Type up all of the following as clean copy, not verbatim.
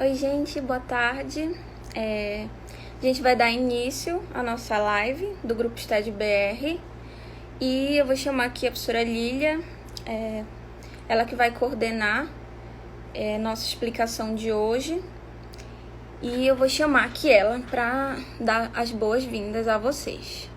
Oi, gente, boa tarde. A gente vai dar início à nossa live do Grupo STED BR e eu vou chamar aqui a professora Lília, ela que vai coordenar nossa explicação de hoje, e eu vou chamar aqui ela para dar as boas-vindas a vocês.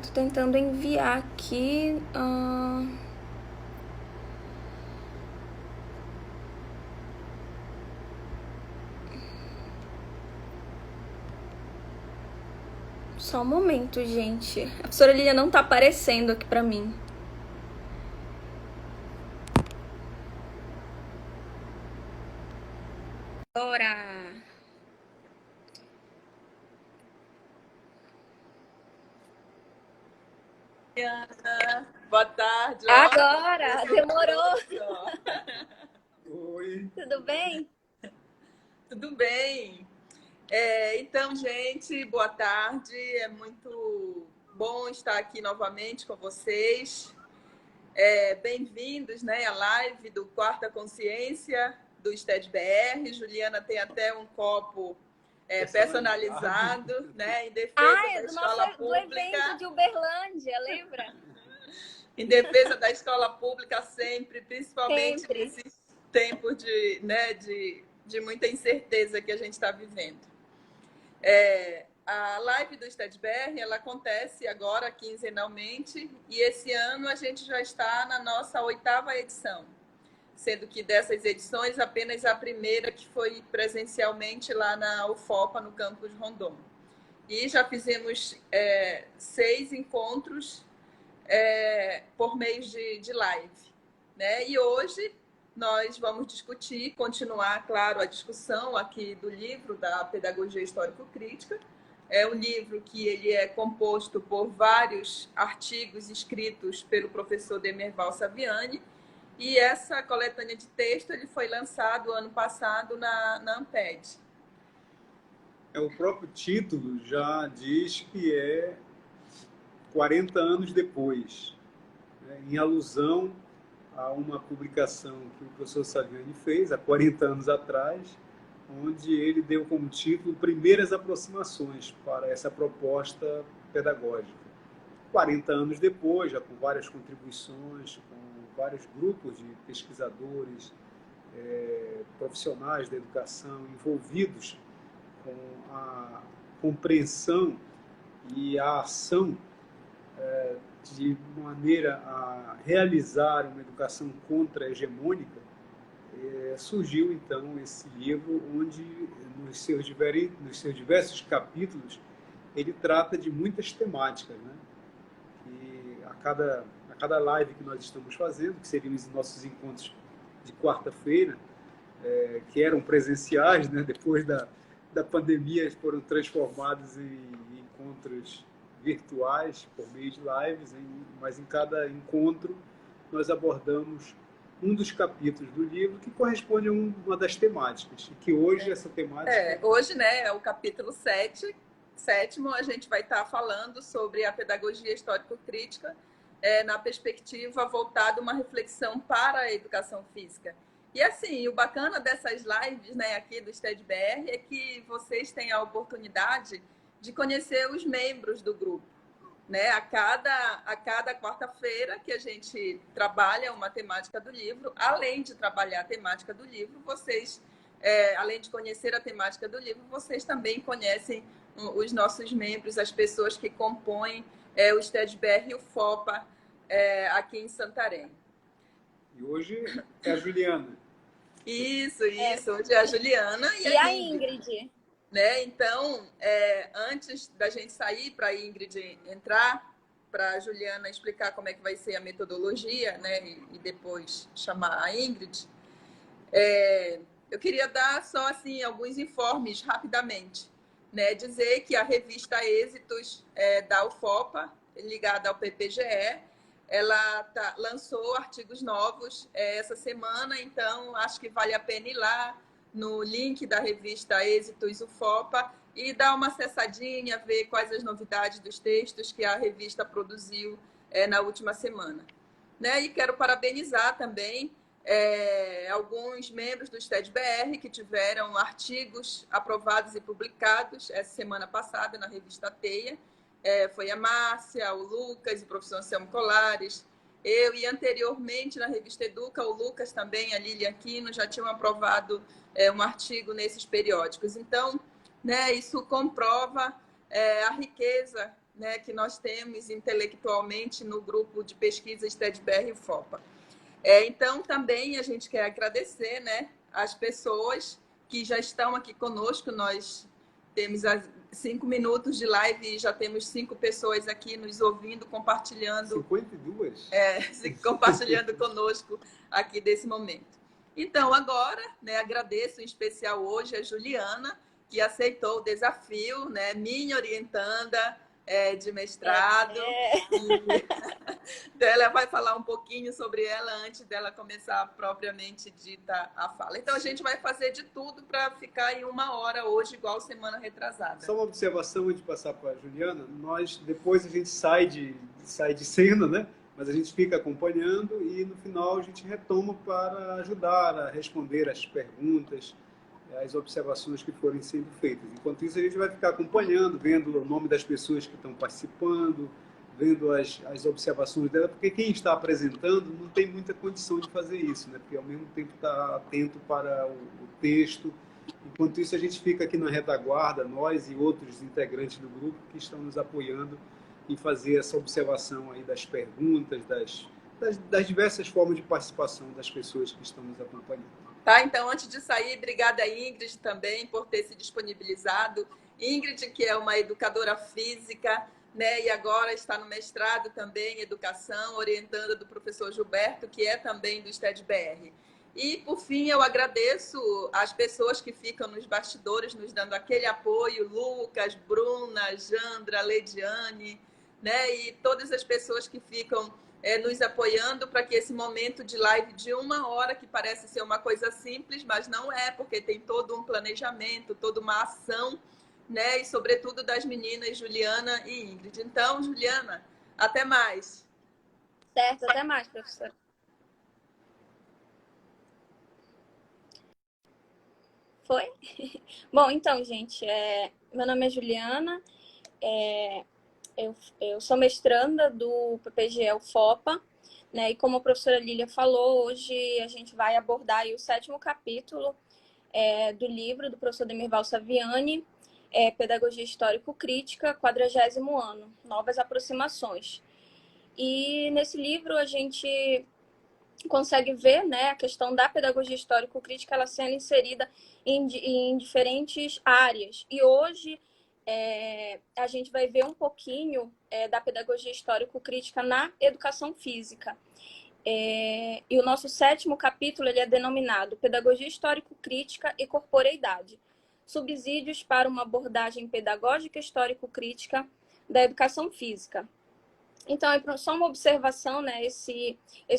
Tô tentando enviar aqui. Só um momento, gente. A professora Lília não tá aparecendo aqui pra mim. Agora. Boa tarde. Agora! Demorou! Oi. Tudo bem? Tudo bem. Então, gente, boa tarde. É muito bom estar aqui novamente com vocês. Bem-vindos, né, à live do Quarta Consciência do STED BR. Juliana tem até um copo personalizado, né, em defesa da escola pública. Do evento de Uberlândia, lembra? Em defesa da escola pública sempre, principalmente nesses tempos de muita incerteza que a gente está vivendo. A live do STED BR, ela acontece agora quinzenalmente e esse ano a gente já está na nossa 8ª edição, sendo que dessas edições apenas a primeira que foi presencialmente lá na UFOPA, no campus Rondon. E já fizemos 6 encontros por meio de live, né? E hoje nós vamos continuar, claro, a discussão aqui do livro da Pedagogia Histórico-Crítica. É um livro que ele é composto por vários artigos escritos pelo professor Demerval Saviani, e essa coletânea de texto ele foi lançado ano passado na Amped. O próprio título já diz que é 40 anos depois, né, em alusão a uma publicação que o professor Saviani fez há 40 anos atrás, onde ele deu como título Primeiras Aproximações para essa proposta pedagógica. 40 anos depois, já com várias contribuições, com vários grupos de pesquisadores, profissionais da educação envolvidos com a compreensão e a ação de maneira a realizar uma educação contra-hegemônica, surgiu então esse livro, onde nos seus diversos capítulos ele trata de muitas temáticas, né? E a cada live que nós estamos fazendo, que seriam os nossos encontros de quarta-feira, que eram presenciais, né? Depois da pandemia foram transformados em encontros virtuais por meio de lives, mas em cada encontro nós abordamos um dos capítulos do livro que corresponde a uma das temáticas, e que hoje essa temática... Hoje, né, é o capítulo 7º, a gente vai estar falando sobre a pedagogia histórico-crítica na perspectiva voltada a uma reflexão para a educação física. E assim, o bacana dessas lives, né, aqui do STED BR é que vocês têm a oportunidade de conhecer os membros do grupo, né? A cada quarta-feira que a gente trabalha uma temática do livro, além de trabalhar a temática do livro, vocês, além de conhecer a temática do livro, vocês também conhecem os nossos membros, as pessoas que compõem o STED BR e o FOPA aqui em Santarém. E hoje é a Juliana. Isso. Hoje é a Juliana e a Ingrid. Né? Então, antes da gente sair para a Ingrid entrar, para a Juliana explicar como é que vai ser a metodologia, né? E depois chamar a Ingrid, eu queria dar só assim, alguns informes rapidamente. Né? Dizer que a revista Êxitos da UFOPA, ligada ao PPGE, ela lançou artigos novos essa semana, então acho que vale a pena ir lá no link da revista Êxitos UFOPA e dar uma acessadinha, ver quais as novidades dos textos que a revista produziu na última semana. Né? E quero parabenizar também alguns membros do STED-BR que tiveram artigos aprovados e publicados essa semana passada na revista Teia. Foi a Márcia, o Lucas, o professor Anselmo Colares, eu, e anteriormente na revista Educa, o Lucas também, a Lilian Aquino, já tinham aprovado um artigo nesses periódicos. Então, né, isso comprova a riqueza, né, que nós temos intelectualmente no grupo de pesquisa STED-BR e UFOPA. Então, também a gente quer agradecer, né, as pessoas que já estão aqui conosco. Nós temos 5 minutos de live e já temos 5 pessoas aqui nos ouvindo, compartilhando. 52? Compartilhando conosco aqui desse momento. Então, agora, né, agradeço em especial hoje a Juliana, que aceitou o desafio, né, minha orientanda de mestrado. Então, ela vai falar um pouquinho sobre ela antes dela começar propriamente dita a fala. Então, a gente vai fazer de tudo para ficar em 1 hora hoje, igual semana retrasada. Só uma observação antes de passar para a Juliana. Depois a gente sai de cena, né? Mas a gente fica acompanhando e no final a gente retoma para ajudar a responder as perguntas, as observações que forem sendo feitas. Enquanto isso, a gente vai ficar acompanhando, vendo o nome das pessoas que estão participando, vendo as observações dela, porque quem está apresentando não tem muita condição de fazer isso, né? Porque ao mesmo tempo está atento para o texto. Enquanto isso, a gente fica aqui na retaguarda, nós e outros integrantes do grupo que estão nos apoiando em fazer essa observação aí das perguntas, das diversas formas de participação das pessoas que estão nos acompanhando. Tá, então, antes de sair, obrigada a Ingrid também por ter se disponibilizado. Ingrid, que é uma educadora física, né, e agora está no mestrado também em educação, orientanda do professor Gilberto, que é também do STED-BR. E, por fim, eu agradeço as pessoas que ficam nos bastidores nos dando aquele apoio, Lucas, Bruna, Jandra, Leidiane, né, e todas as pessoas que ficam nos apoiando para que esse momento de live de 1 hora, que parece ser uma coisa simples, mas não é, porque tem todo um planejamento, toda uma ação, né? E sobretudo das meninas Juliana e Ingrid. Então, Juliana, até mais. Certo, até mais, professora. Foi? Bom, então, gente, meu nome é Juliana, eu sou mestranda do PPGE UFOPA, né? E como a professora Lília falou, hoje a gente vai abordar aí o 7º capítulo do livro do professor Demirval Saviani, Pedagogia Histórico-Crítica, 40º ano, Novas Aproximações. E nesse livro a gente consegue ver, né, a questão da pedagogia histórico-crítica ela sendo inserida em diferentes áreas. E hoje a gente vai ver um pouquinho da pedagogia histórico-crítica na educação física. E o nosso 7º capítulo ele é denominado Pedagogia Histórico-Crítica e Corporeidade, subsídios para uma abordagem pedagógica histórico-crítica da educação física. Então, só uma observação, né? Esse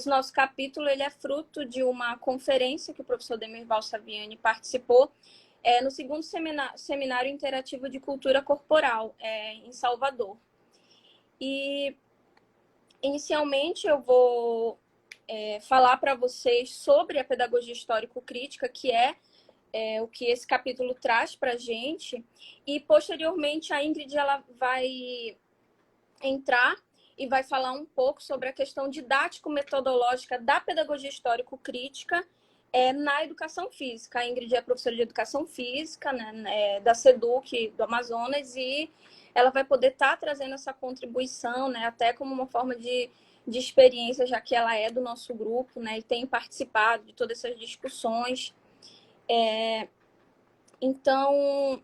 nosso capítulo ele é fruto de uma conferência que o professor Demirval Saviani participou no 2º Seminário Interativo de Cultura Corporal, em Salvador. E, inicialmente, eu vou falar para vocês sobre a pedagogia histórico-crítica, que é o que esse capítulo traz para a gente. E, posteriormente, a Ingrid ela vai entrar e vai falar um pouco sobre a questão didático-metodológica da pedagogia histórico-crítica na educação física. A Ingrid é professora de educação física, né, da SEDUC do Amazonas, e ela vai poder estar trazendo essa contribuição, né, até como uma forma de experiência, já que ela é do nosso grupo, né, e tem participado de todas essas discussões. Então,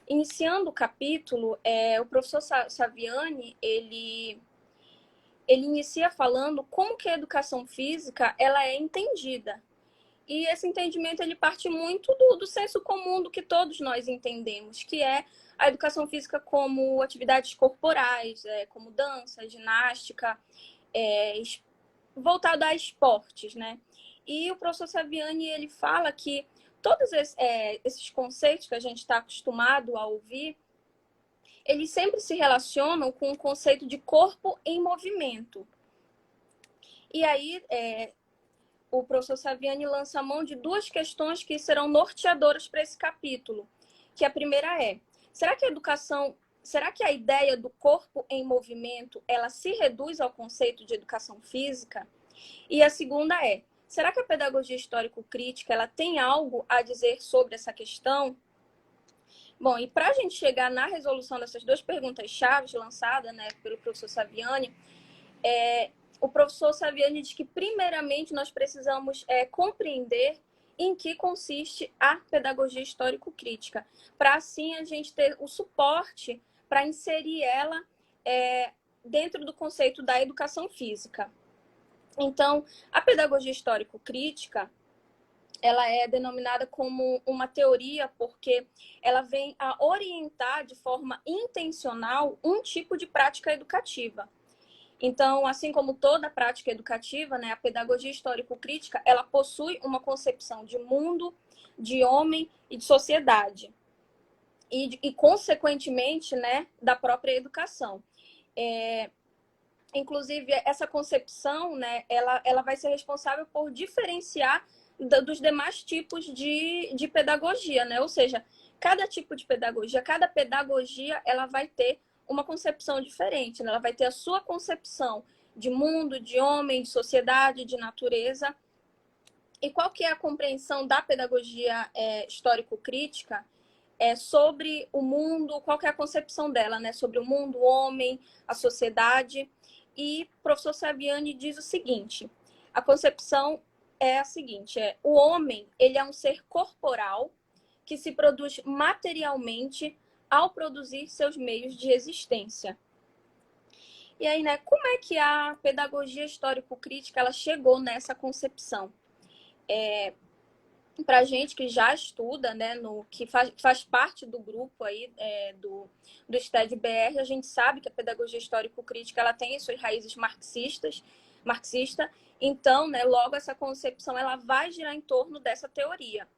iniciando o capítulo, o professor Saviani, ele inicia falando como que a educação física ela é entendida. E esse entendimento ele parte muito do senso comum do que todos nós entendemos, que é a educação física como atividades corporais, como dança, ginástica, voltado a esportes, né? E o professor Saviani, ele fala que todos esses conceitos que a gente está acostumado a ouvir, eles sempre se relacionam com o conceito de corpo em movimento. E aí, o professor Saviani lança a mão de duas questões que serão norteadoras para esse capítulo. Que a primeira é, será que a ideia do corpo em movimento, ela se reduz ao conceito de educação física? E a segunda é, será que a pedagogia histórico-crítica, ela tem algo a dizer sobre essa questão? Bom, e para a gente chegar na resolução dessas duas perguntas-chave lançadas, né, pelo professor Saviani, o professor Saviani diz que, primeiramente, nós precisamos compreender em que consiste a pedagogia histórico-crítica, para assim a gente ter o suporte para inserir ela dentro do conceito da educação física. Então, a pedagogia histórico-crítica, ela é denominada como uma teoria porque ela vem a orientar de forma intencional um tipo de prática educativa. Então, assim como toda prática educativa, né, a pedagogia histórico-crítica, ela possui uma concepção de mundo, de homem e de sociedade. E consequentemente, né, da própria educação. Inclusive, essa concepção, né, ela vai ser responsável por diferenciar dos demais tipos de pedagogia, né? Ou seja, cada tipo de pedagogia, cada pedagogia, ela vai ter uma concepção diferente, né? Ela vai ter a sua concepção de mundo, de homem, de sociedade, de natureza. E qual que é a compreensão da pedagogia histórico-crítica sobre o mundo? Qual que é a concepção dela, né? Sobre o mundo, o homem, a sociedade. E o professor Saviani diz o seguinte, a concepção é a seguinte, o homem, ele é um ser corporal que se produz materialmente ao produzir seus meios de existência. E aí, né, como é que a pedagogia histórico-crítica ela chegou nessa concepção? Para a gente que já estuda, né, que faz parte do grupo aí, do STED-BR, a gente sabe que a pedagogia histórico-crítica ela tem suas raízes marxista. Então, né, logo essa concepção ela vai girar em torno dessa teoria.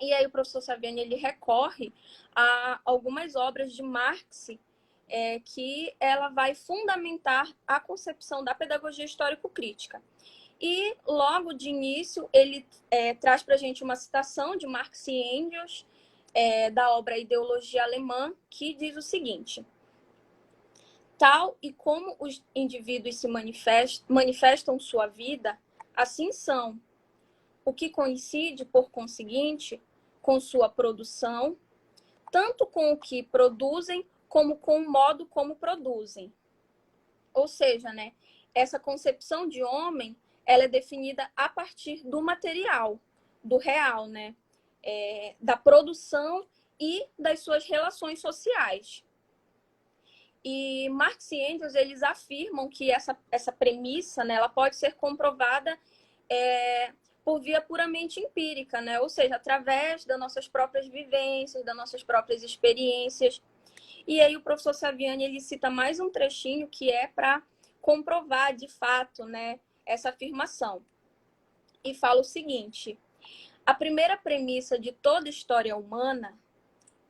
E aí o professor Saviani ele recorre a algumas obras de Marx que ela vai fundamentar a concepção da pedagogia histórico-crítica. E logo de início ele traz para a gente uma citação de Marx e Engels da obra Ideologia Alemã, que diz o seguinte: tal e como os indivíduos se manifestam sua vida, assim são, o que coincide, por conseguinte, com sua produção, tanto com o que produzem, como com o modo como produzem. Ou seja, né, essa concepção de homem, ela é definida a partir do material, do real, né, da produção e das suas relações sociais. E Marx e Engels, eles afirmam que essa premissa, né, ela pode ser comprovada por via puramente empírica, né? Ou seja, através das nossas próprias vivências, das nossas próprias experiências. E aí o professor Saviani, ele cita mais um trechinho que é para comprovar, de fato, né, essa afirmação. E fala o seguinte: a primeira premissa de toda história humana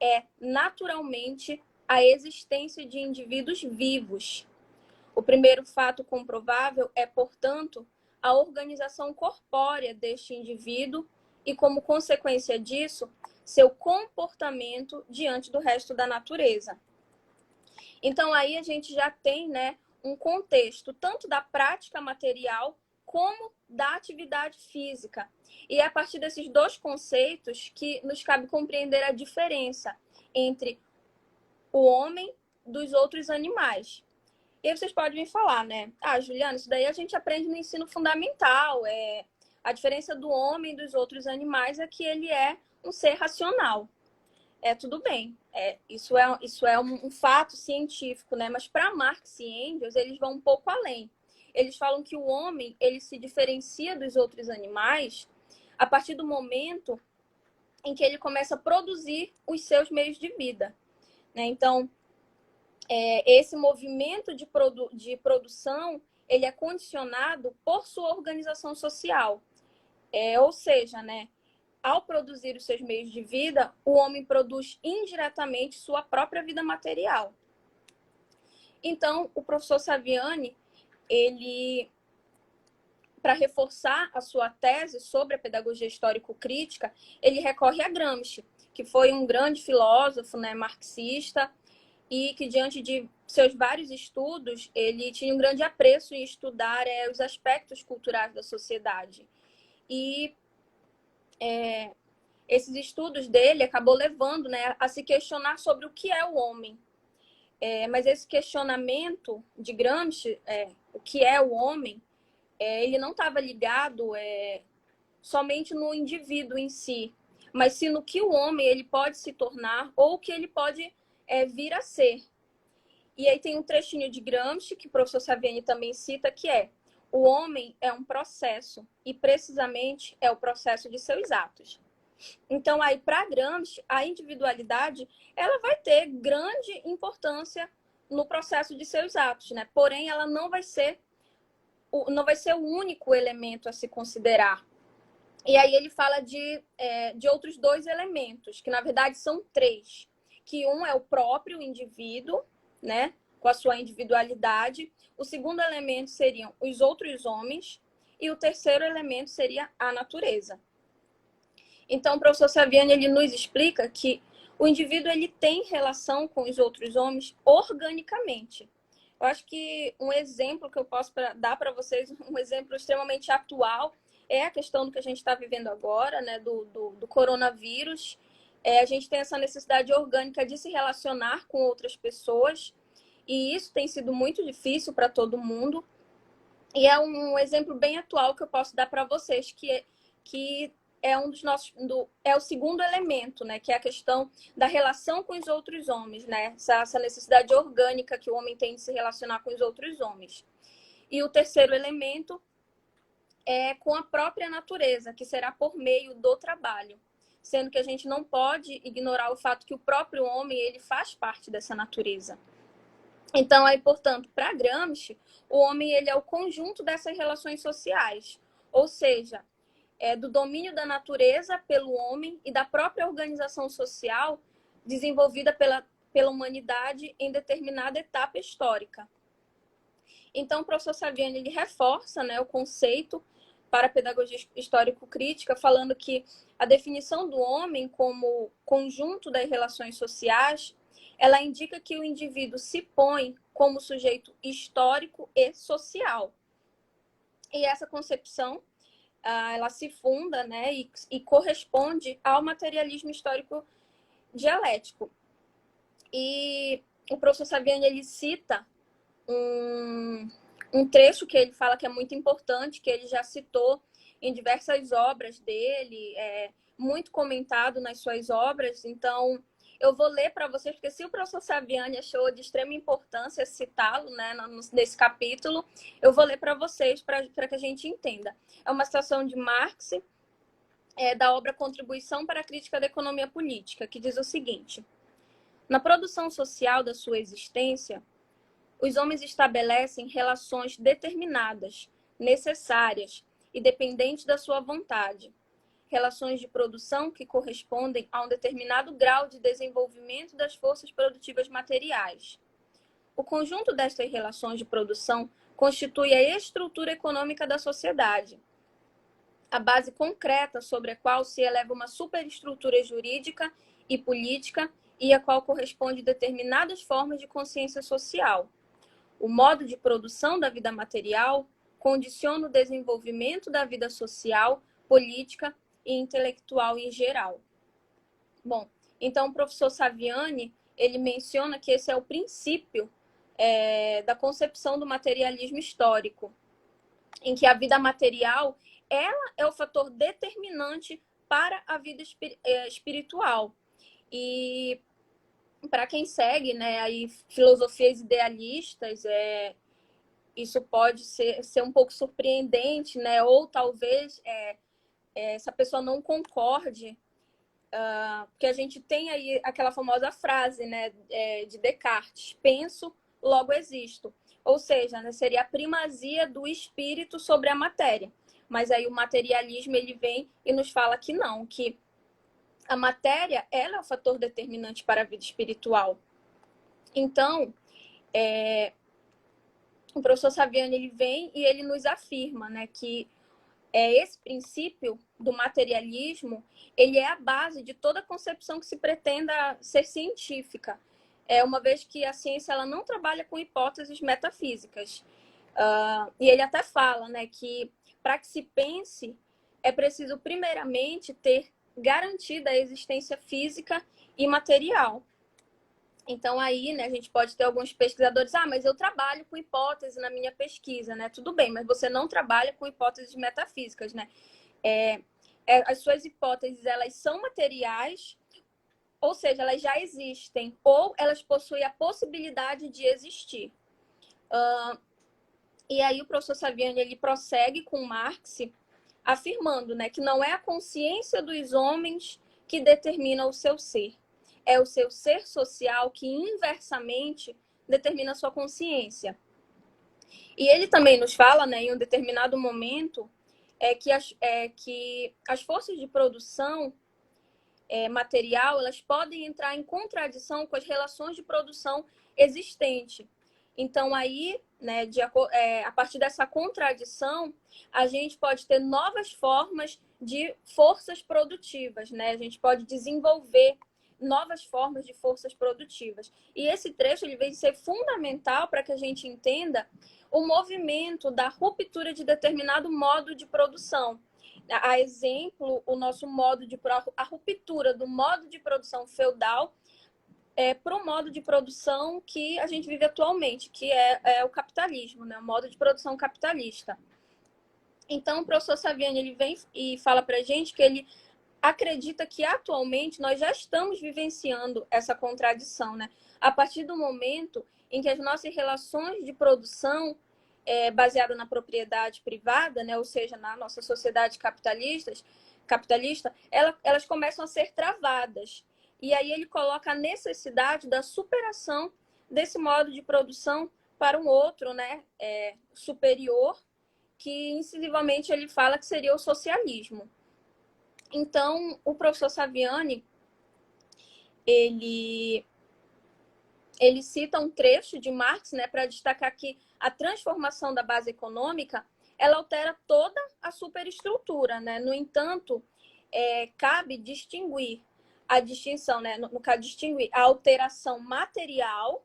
é, naturalmente, a existência de indivíduos vivos. O primeiro fato comprovável é, portanto, a organização corpórea deste indivíduo e, como consequência disso, seu comportamento diante do resto da natureza. Então, aí a gente já tem, né, um contexto tanto da prática material como da atividade física. E é a partir desses dois conceitos que nos cabe compreender a diferença entre o homem dos outros animais. E aí vocês podem me falar, né? Ah, Juliana, isso daí a gente aprende no ensino fundamental. A diferença do homem e dos outros animais é que ele é um ser racional. Tudo bem. Isso é um fato científico, né? Mas para Marx e Engels, eles vão um pouco além. Eles falam que o homem, ele se diferencia dos outros animais a partir do momento em que ele começa a produzir os seus meios de vida, né? Então, esse movimento de produção, ele é condicionado por sua organização social. Ou seja, né, ao produzir os seus meios de vida, o homem produz indiretamente sua própria vida material. Então, o professor Saviani, ele, para reforçar a sua tese sobre a pedagogia histórico-crítica, ele recorre a Gramsci, que foi um grande filósofo, né, marxista, e que, diante de seus vários estudos, ele tinha um grande apreço em estudar os aspectos culturais da sociedade. E esses estudos dele acabou levando, né, a se questionar sobre o que é o homem. Mas esse questionamento de Gramsci, o que é o homem, ele não estava ligado somente no indivíduo em si, mas sim no que o homem ele pode se tornar ou o que ele pode vir a ser. E aí tem um trechinho de Gramsci, que o professor Saviani também cita, que o homem é um processo, e precisamente é o processo de seus atos. Então, aí, para Gramsci, a individualidade ela vai ter grande importância no processo de seus atos, né? Porém, ela não vai ser o único elemento a se considerar. E aí ele fala de outros dois elementos, que na verdade são três. Que um é o próprio indivíduo, né? Com a sua individualidade. O segundo elemento seriam os outros homens. E o terceiro elemento seria a natureza. Então, o professor Saviani ele nos explica que o indivíduo ele tem relação com os outros homens organicamente. Eu acho que um exemplo que eu posso dar para vocês, um exemplo extremamente atual, é a questão do que a gente está vivendo agora, né, do coronavírus. A gente tem essa necessidade orgânica de se relacionar com outras pessoas, e isso tem sido muito difícil para todo mundo. E é um exemplo bem atual que eu posso dar para vocês, que é um dos é o segundo elemento, né? Que é a questão da relação com os outros homens, né? Essa necessidade orgânica que o homem tem de se relacionar com os outros homens. E o terceiro elemento é com a própria natureza, que será por meio do trabalho, sendo que a gente não pode ignorar o fato que o próprio homem ele faz parte dessa natureza. Então, aí, portanto, para Gramsci, o homem ele é o conjunto dessas relações sociais, ou seja, do domínio da natureza pelo homem e da própria organização social desenvolvida pela humanidade em determinada etapa histórica. Então, o professor Saviani ele reforça, né, o conceito para a pedagogia histórico-crítica, falando que a definição do homem como conjunto das relações sociais, ela indica que o indivíduo se põe como sujeito histórico e social. E essa concepção ela se funda, né, e corresponde ao materialismo histórico dialético. E o professor Saviani ele cita um trecho que ele fala que é muito importante, que ele já citou em diversas obras dele, muito comentado nas suas obras. Então, eu vou ler para vocês, porque se o professor Saviani achou de extrema importância citá-lo, né, nesse capítulo, eu vou ler para vocês para que a gente entenda. É uma citação de Marx, da obra Contribuição para a Crítica da Economia Política, que diz o seguinte: na produção social da sua existência, os homens estabelecem relações determinadas, necessárias e dependentes da sua vontade. Relações de produção que correspondem a um determinado grau de desenvolvimento das forças produtivas materiais. O conjunto destas relações de produção constitui a estrutura econômica da sociedade, a base concreta sobre a qual se eleva uma superestrutura jurídica e política e a qual corresponde determinadas formas de consciência social. O modo de produção da vida material condiciona o desenvolvimento da vida social, política e intelectual em geral. Bom, então o professor Saviani, ele menciona que esse é o princípio da concepção do materialismo histórico, em que a vida material ela é o fator determinante para a vida espiritual. E para quem segue, né, aí, filosofias idealistas, isso pode ser um pouco surpreendente, né? Ou talvez essa pessoa não concorde, porque a gente tem aí aquela famosa frase, né, de Descartes: penso, logo existo. Ou seja, né, seria a primazia do espírito sobre a matéria. Mas aí o materialismo ele vem e nos fala que não, que a matéria ela é o fator determinante para a vida espiritual. Então, o professor Saviani ele vem e ele nos afirma, né, que esse princípio do materialismo ele é a base de toda concepção que se pretenda ser científica, uma vez que a ciência ela não trabalha com hipóteses metafísicas. E ele até fala, né, que para que se pense é preciso primeiramente ter garantida a existência física e material. Então, aí, né, a gente pode ter alguns pesquisadores, mas eu trabalho com hipótese na minha pesquisa, né? Tudo bem, mas você não trabalha com hipóteses metafísicas, né? As suas hipóteses, elas são materiais, ou seja, elas já existem, ou elas possuem a possibilidade de existir. E aí o professor Saviani, ele prossegue com Marx, afirmando, né, que não é a consciência dos homens que determina o seu ser. É o seu ser social que inversamente determina a sua consciência. E ele também nos fala, né, em um determinado momento, que as forças de produção material, elas podem entrar em contradição com as relações de produção existentes. Então, aí, né, a partir dessa contradição, a gente pode ter novas formas de forças produtivas, né? A gente pode desenvolver novas formas de forças produtivas. E esse trecho ele vem ser fundamental para que a gente entenda o movimento da ruptura de determinado modo de produção. A exemplo, a ruptura do modo de produção feudal para o modo de produção que a gente vive atualmente, que é o capitalismo, né? O modo de produção capitalista. Então, o professor Saviani ele vem e fala para a gente que ele acredita que atualmente nós já estamos vivenciando essa contradição, né? A partir do momento em que as nossas relações de produção baseada na propriedade privada, né? Ou seja, na nossa sociedade capitalista, elas começam a ser travadas. E aí ele coloca a necessidade da superação desse modo de produção para um outro, né? Superior, que incisivamente ele fala que seria o socialismo. Então, o professor Saviani, ele cita um trecho de Marx, né, para destacar que a transformação da base econômica, ela altera toda a superestrutura, né? No entanto, cabe distinguir a distinção, né? No caso, distinguir a alteração material,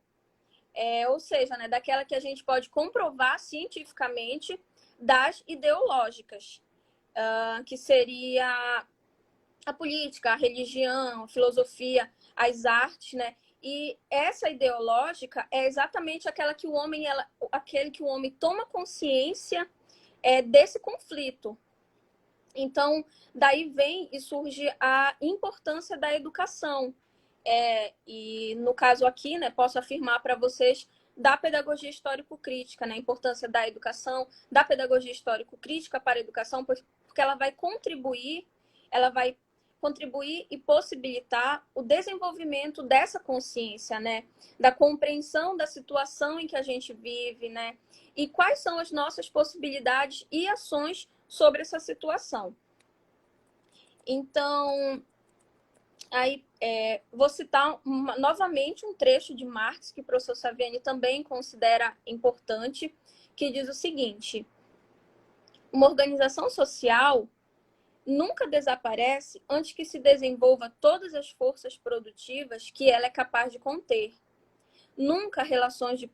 ou seja, né, daquela que a gente pode comprovar cientificamente, das ideológicas, que seria a política, a religião, a filosofia, as artes, né? E essa ideológica é exatamente aquele que o homem toma consciência desse conflito. Então, daí vem e surge a importância da educação. E no caso aqui, né, posso afirmar para vocês da pedagogia histórico-crítica, né, a importância da educação, da pedagogia histórico-crítica para a educação, porque ela vai contribuir e possibilitar o desenvolvimento dessa consciência, né? Da compreensão da situação em que a gente vive, né? E quais são as nossas possibilidades e ações sobre essa situação. Então, aí vou citar novamente um trecho de Marx, que o professor Saviani também considera importante, que diz o seguinte: uma organização social nunca desaparece antes que se desenvolva todas as forças produtivas que ela é capaz de conter. Nunca relações de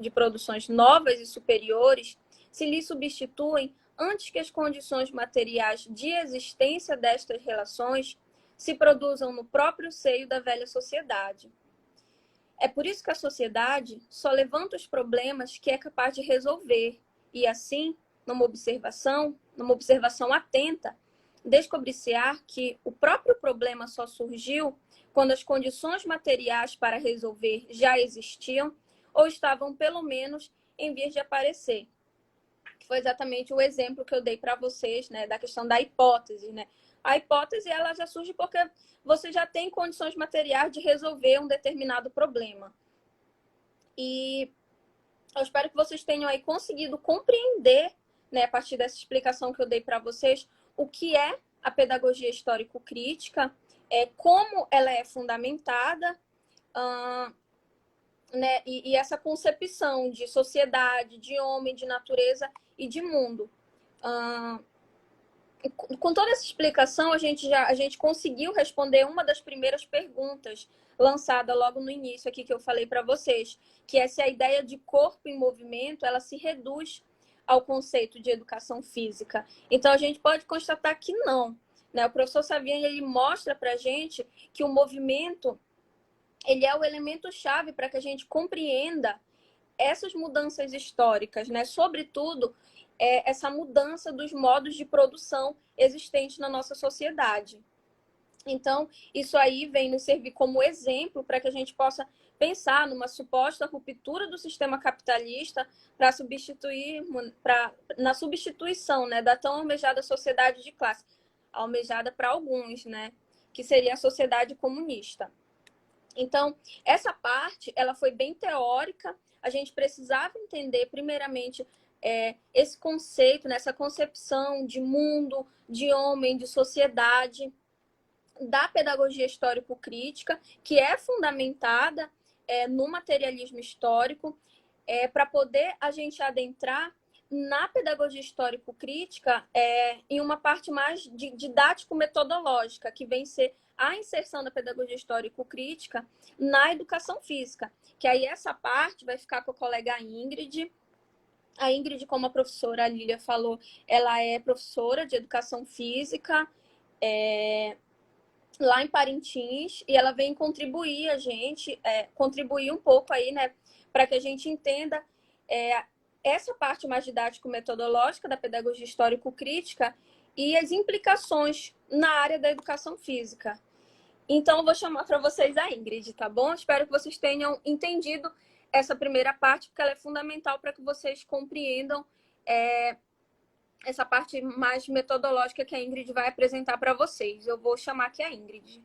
produções novas e superiores se lhe substituem antes que as condições materiais de existência destas relações se produzam no próprio seio da velha sociedade. É por isso que a sociedade só levanta os problemas que é capaz de resolver e, assim, numa observação atenta, descobrir-se-á que o próprio problema só surgiu quando as condições materiais para resolver já existiam ou estavam, pelo menos, em vias de aparecer. Que foi exatamente o exemplo que eu dei para vocês, né, da questão da hipótese, né? A hipótese ela já surge porque você já tem condições materiais de resolver um determinado problema. E Eu espero que vocês tenham aí conseguido compreender, né, a partir dessa explicação que eu dei para vocês, o que é a pedagogia histórico-crítica, como ela é fundamentada, né, e essa concepção de sociedade, de homem, de natureza e de mundo. Com toda essa explicação, a gente conseguiu responder uma das primeiras perguntas lançada logo no início aqui que eu falei para vocês, que é se a ideia de corpo em movimento ela se reduz ao conceito de educação física. Então a gente pode constatar que não, né? O professor Saviani ele mostra para a gente que o movimento ele é o elemento chave para que a gente compreenda essas mudanças históricas, né? Sobretudo essa mudança dos modos de produção existentes na nossa sociedade. Então, isso aí vem nos servir como exemplo para que a gente possa pensar numa suposta ruptura do sistema capitalista na substituição, né, da tão almejada sociedade de classe, almejada para alguns, né, que seria a sociedade comunista. Então, essa parte, ela foi bem teórica. A gente precisava entender, primeiramente, esse conceito, né, essa concepção de mundo, de homem, de sociedade, da pedagogia histórico-crítica, que é fundamentada no materialismo histórico, para poder a gente adentrar na pedagogia histórico-crítica em uma parte mais didático-metodológica, que vem ser a inserção da pedagogia histórico-crítica na educação física. Que aí essa parte vai ficar com a colega Ingrid. A Ingrid, como a professora Lília falou, ela é professora de educação física lá em Parintins, e ela vem contribuir contribuir um pouco aí, né, para que a gente entenda essa parte mais didático-metodológica da pedagogia histórico-crítica e as implicações na área da educação física. Então, eu vou chamar para vocês a Ingrid, tá bom? Espero que vocês tenham entendido essa primeira parte, porque ela é fundamental para que vocês compreendam essa parte mais metodológica que a Ingrid vai apresentar para vocês. Eu vou chamar aqui a Ingrid.